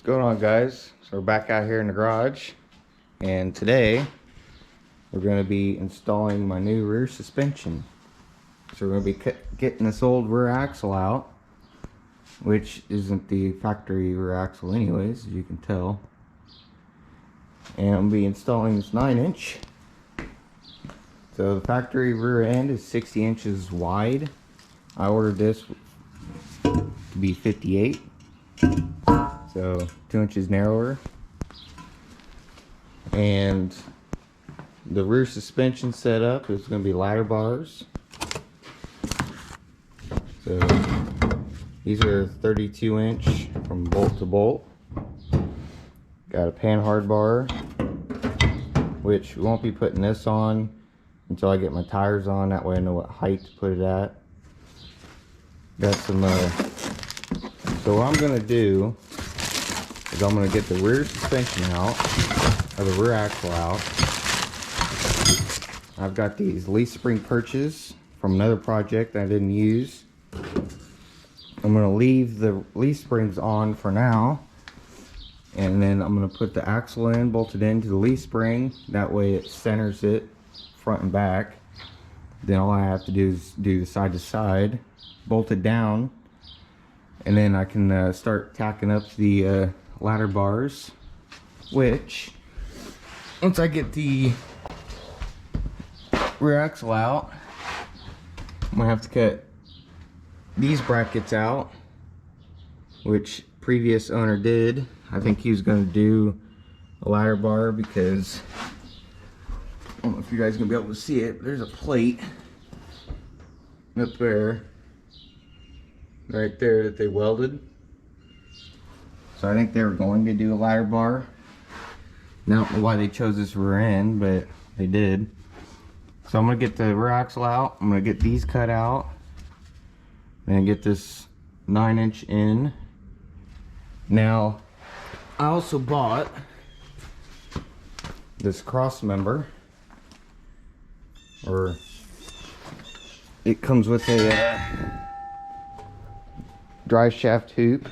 Going on, guys? So we're back out here in the garage, and today we're going to be installing my new rear suspension. So we're going to be getting this old rear axle out, which isn't the factory rear axle anyways, as you can tell, and I'm going to be installing this 9-inch. So the factory rear end is 60 inches wide. I ordered this to be 58, so 2 inches narrower. And the rear suspension setup is going to be ladder bars. So these are 32-inch from bolt to bolt. Got a pan hard bar, which we won't be putting this on until I get my tires on. That way I know what height to put it at. Got some so what I'm going to do is I'm going to get the rear suspension out, or the rear axle out. I've got these leaf spring perches from another project that I didn't use. I'm going to leave the leaf springs on for now, and then I'm going to put the axle in, bolted into the leaf spring. That way it centers it front and back. Then all I have to do is do the side to side, bolt it down, and then I can start tacking up the ladder bars, which once I get the rear axle out, I'm gonna have to cut these brackets out, which previous owner did. I think he was gonna do a ladder bar because I don't know if you guys are gonna be able to see it, but there's a plate up there, right there, that they welded. So I think they were going to do a ladder bar. I don't know why they chose this rear end, but they did. So I'm gonna get the rear axle out. I'm gonna get these cut out, and get this 9-inch in. Now, I also bought this cross member, or it comes with a drive shaft hoop,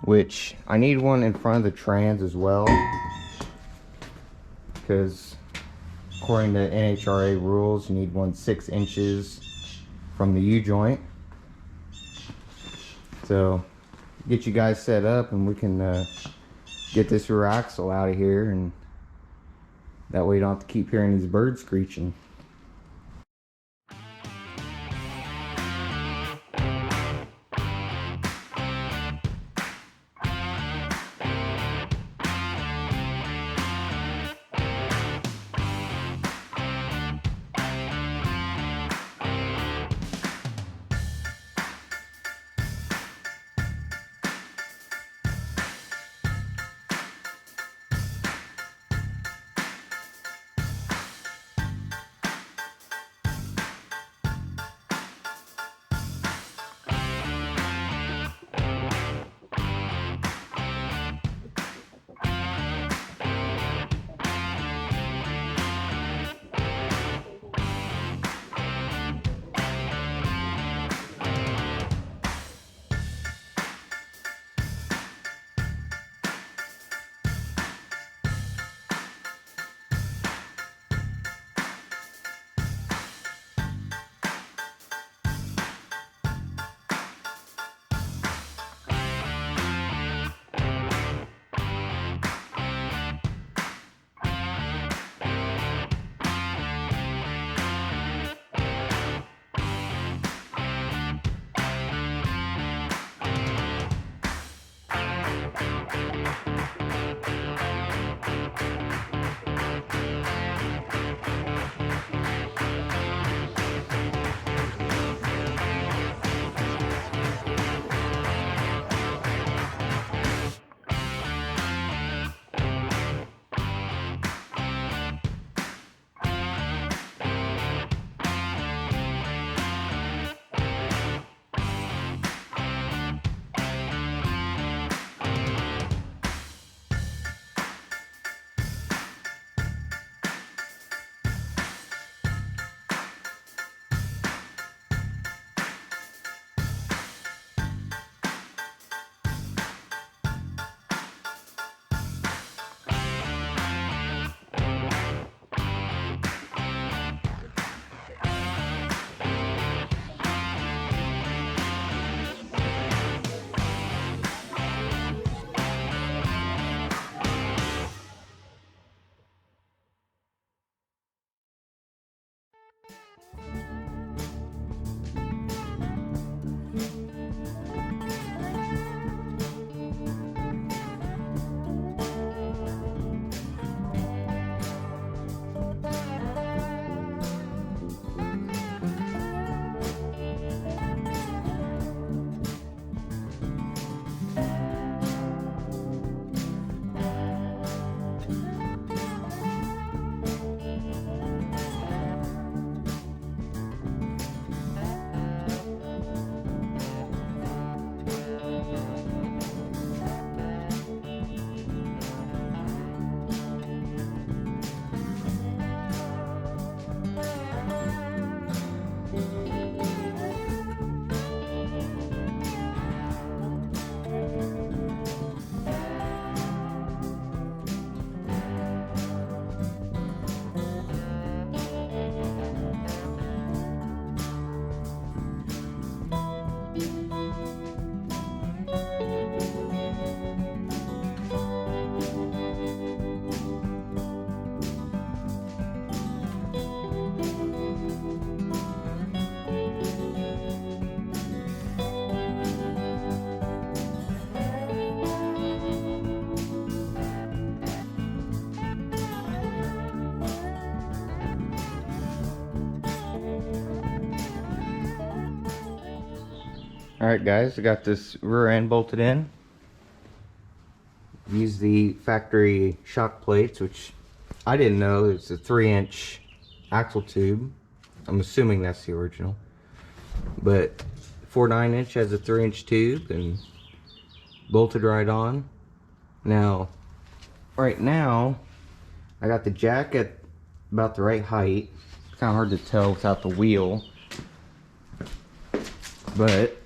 which I need one in front of the trans as well, because according to NHRA rules, you need one 6 inches from the U-joint. So get you guys set up and we can get this rear axle out of here, and that way you don't have to keep hearing these birds screeching. Alright guys, I got this rear end bolted in. Use the factory shock plates, which I didn't know it's a 3-inch axle tube. I'm assuming that's the original. But 4.9-inch has a 3-inch tube and bolted right on. Now, right now, I got the jack at about the right height. It's kind of hard to tell without the wheel, but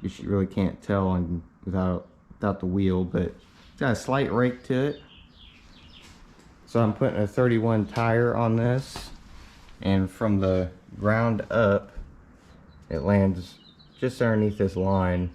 you really can't tell without the wheel. But it's got a slight rake to it. So I'm putting a 31 tire on this, and from the ground up, it lands just underneath this line,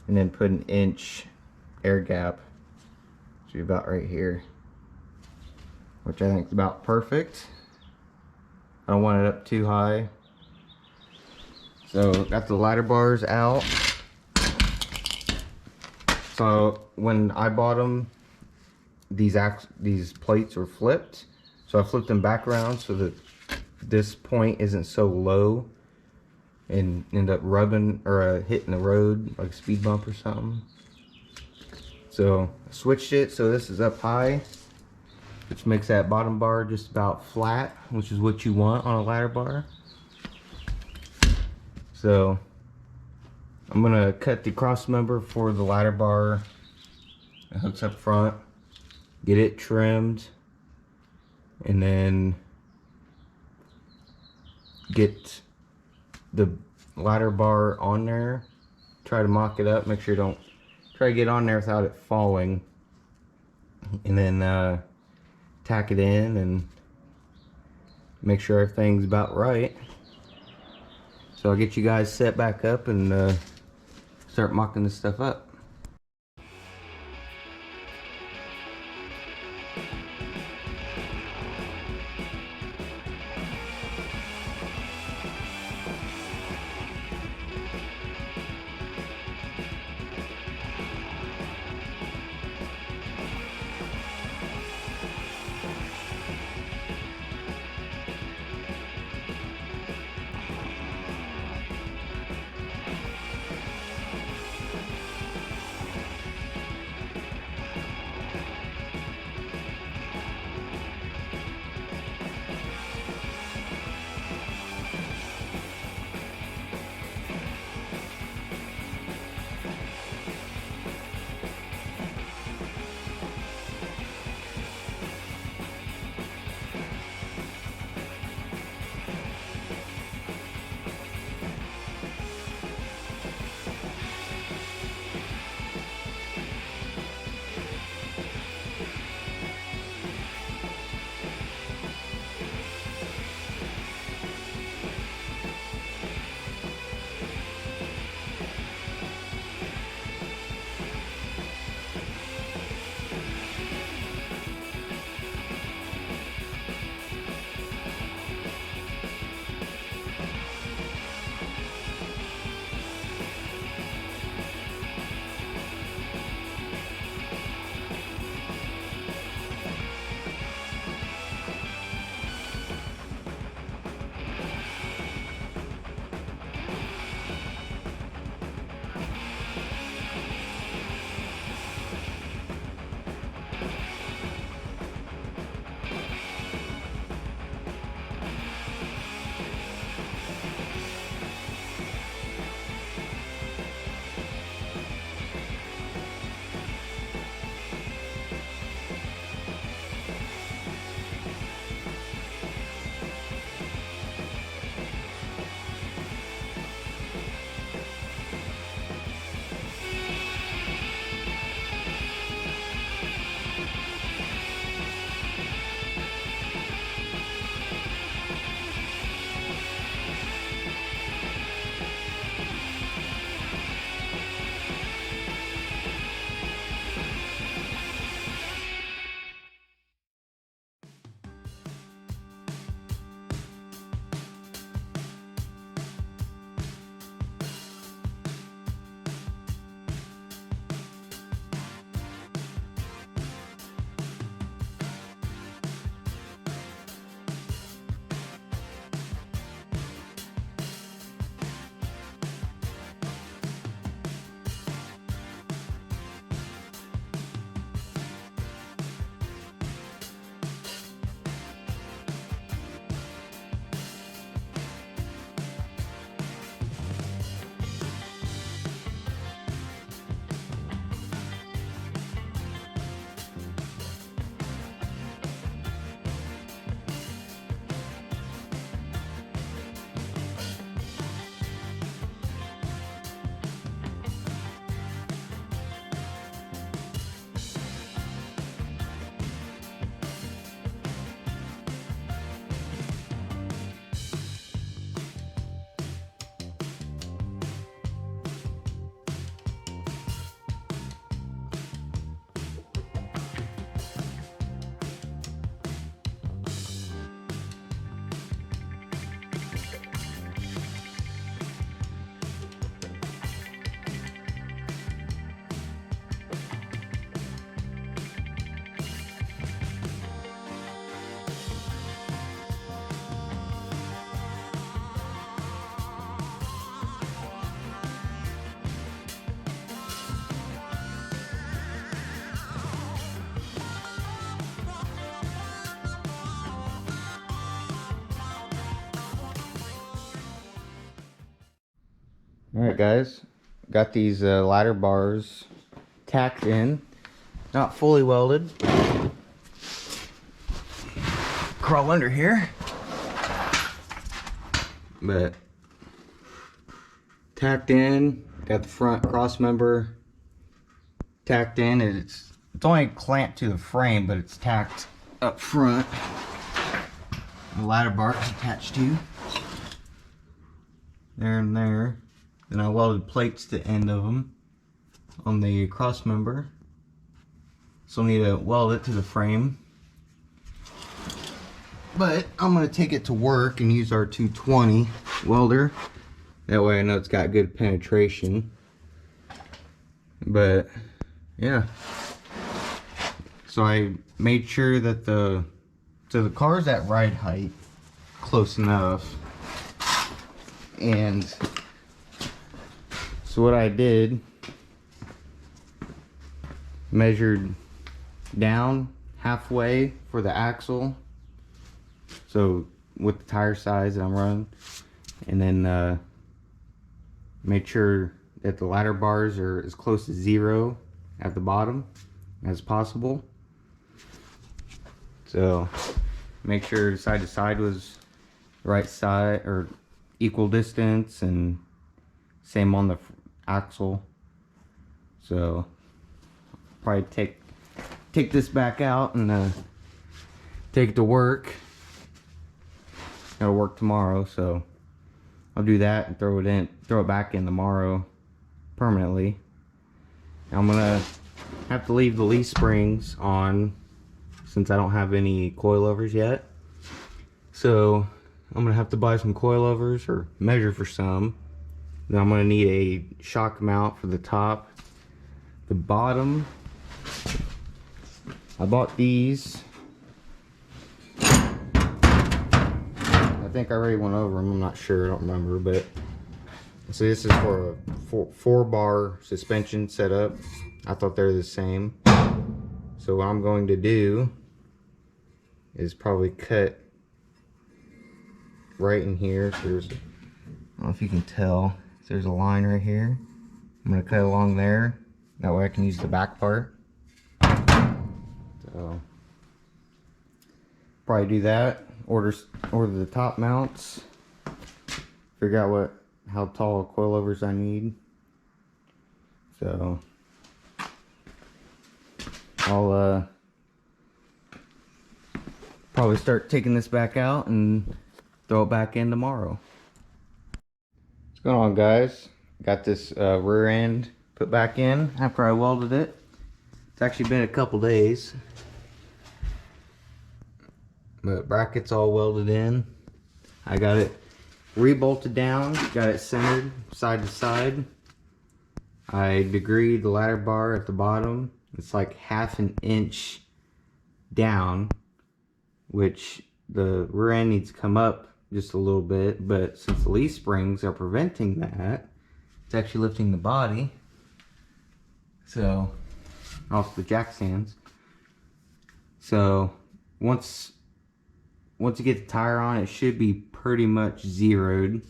and then put an inch air gap. Should be about right here, which I think is about perfect. I don't want it up too high. So got the ladder bars out. So when I bought them, these plates were flipped. So I flipped them back around so that this point isn't so low and end up rubbing or hitting the road like a speed bump or something. So I switched it so this is up high, which makes that bottom bar just about flat, which is what you want on a ladder bar. So I'm gonna cut the cross member for the ladder bar that hooks up front, get it trimmed, and then get the ladder bar on there. Try to mock it up, make sure you don't try to get on there without it falling, and then tack it in and make sure everything's about right. So I'll get you guys set back up and start mocking this stuff up. Alright guys, got these ladder bars tacked in, not fully welded. Crawl under here, but tacked in. Got the front cross member tacked in. It's only clamped to the frame, but it's tacked up front. The ladder bar is attached to there and there. Then I welded plates to the end of them on the cross member. So I need to weld it to the frame. But I'm going to take it to work and use our 220 welder. That way I know it's got good penetration. But yeah. So I made sure that the car's at ride height, close enough. And so what I did, measured down halfway for the axle, so with the tire size that I'm running, and then made sure that the ladder bars are as close to 0 at the bottom as possible. So make sure side to side was the right side or equal distance, and same on the axle. So probably take this back out and take it to work. Gotta work tomorrow, so I'll do that and throw it back in tomorrow permanently. I'm gonna have to leave the leaf springs on since I don't have any coilovers yet. So I'm gonna have to buy some coilovers or measure for some. Then I'm gonna need a shock mount for the top. The bottom, I bought these. I think I already went over them, I'm not sure, I don't remember, but so this is for a 4-bar suspension setup. I thought they're the same. So what I'm going to do is probably cut right in here. So there's, I don't know if you can tell, there's a line right here. I'm gonna cut along there. That way I can use the back part. So probably do that. Order the top mounts. Figure out how tall coilovers I need. So I'll probably start taking this back out and throw it back in tomorrow. What's going on, guys? Got this rear end put back in after I welded it. It's actually been a couple days, but brackets all welded in. I got it rebolted down, got it centered side to side. I degreed the ladder bar at the bottom. It's like 1/2 inch down, which the rear end needs to come up just a little bit, but since the leaf springs are preventing that, it's actually lifting the body. So, off the jack stands. So, once you get the tire on, it should be pretty much zeroed.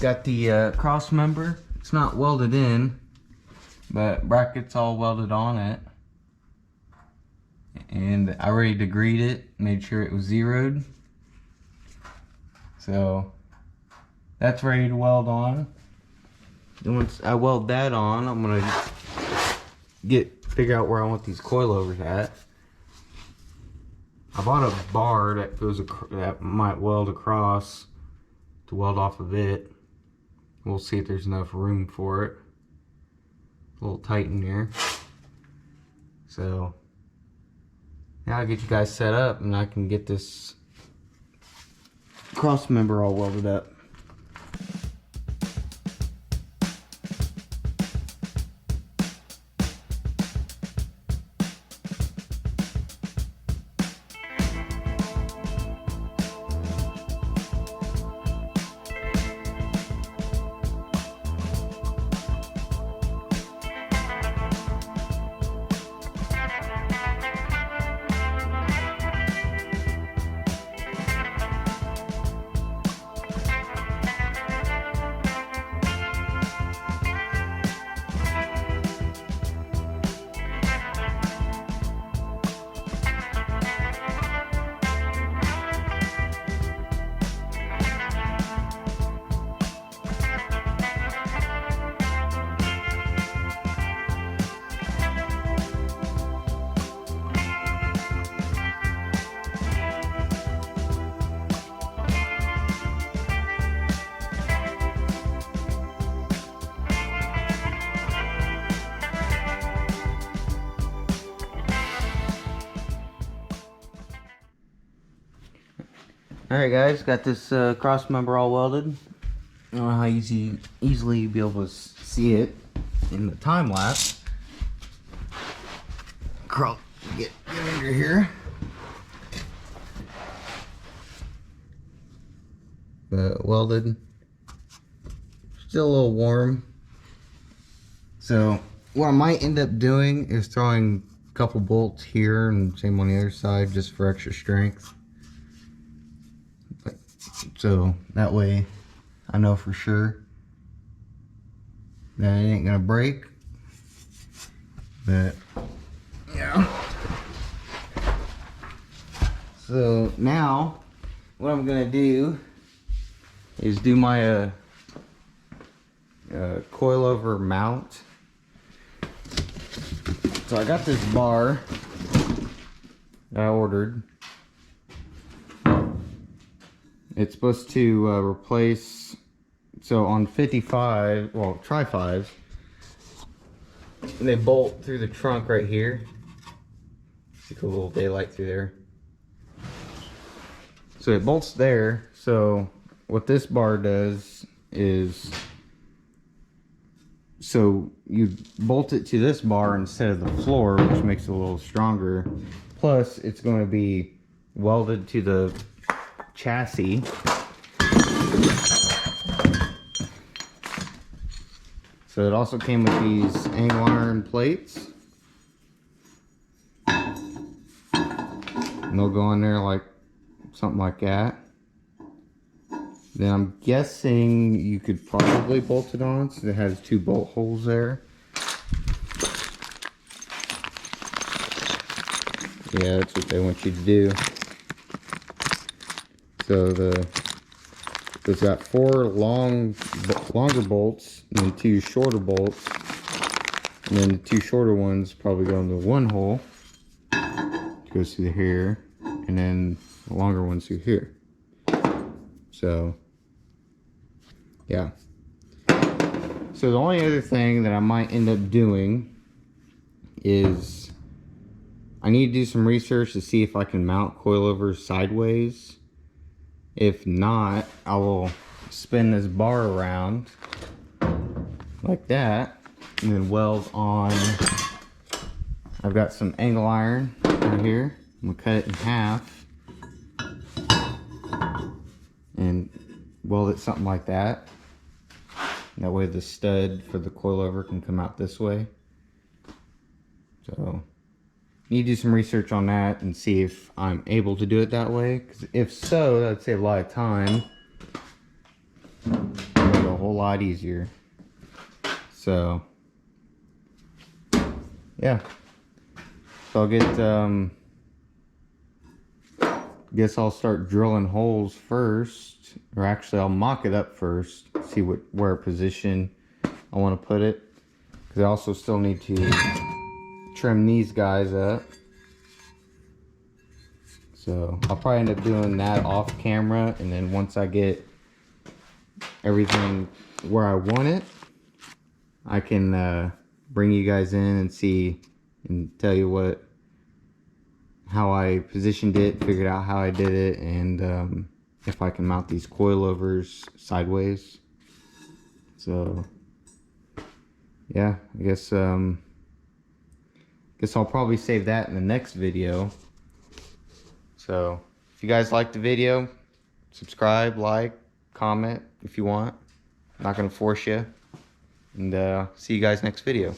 Got the cross member. It's not welded in, but brackets all welded on it. And I already degreed it, made sure it was zeroed. So that's ready to weld on. Then once I weld that on, I'm gonna figure out where I want these coilovers at. I bought a bar that might weld across to weld off of it. We'll see if there's enough room for it. A little tight in here. So now I'll get you guys set up and I can get this cross member all welded up. Alright guys, got this cross member all welded. I don't know how easily you'll be able to see it in the time lapse. Crawl, get under here. But welded. Still a little warm. So what I might end up doing is throwing a couple bolts here and same on the other side just for extra strength. So that way I know for sure that it ain't gonna break. But yeah. So now what I'm gonna do is do my coilover mount. So I got this bar that I ordered. It's supposed to replace, so on 55, well, tri-5s, they bolt through the trunk right here. See a little daylight through there. So it bolts there. So what this bar does is, so you bolt it to this bar instead of the floor, which makes it a little stronger. Plus, it's going to be welded to the chassis. So it also came with these angle iron plates. And they'll go in there like something like that. Then I'm guessing you could probably bolt it on, so it has 2 bolt holes there. Yeah, that's what they want you to do. So it's got 4 longer bolts and then 2 shorter bolts, and then the 2 shorter ones probably go into 1 hole, goes through here, and then the longer ones through here. So yeah. So the only other thing that I might end up doing is I need to do some research to see if I can mount coilovers sideways. If not, I will spin this bar around like that and then weld on. I've got some angle iron right here. I'm gonna cut it in half and weld it something like that. That way the stud for the coilover can come out this way. So need to do some research on that and see if I'm able to do it that way. Because if so, that'd save a lot of time. Make it a whole lot easier. So yeah. So I'll get guess I'll start drilling holes first, or actually I'll mock it up first, see where position I want to put it, because I also still need to trim these guys up. So I'll probably end up doing that off camera, and then once I get everything where I want it, I can bring you guys in and see and tell you how I positioned it, figured out how I did it, and if I can mount these coilovers sideways. So yeah, I guess I'll probably save that in the next video. So if you guys liked the video, subscribe, like, comment if you want. I'm not gonna force you. And see you guys next video.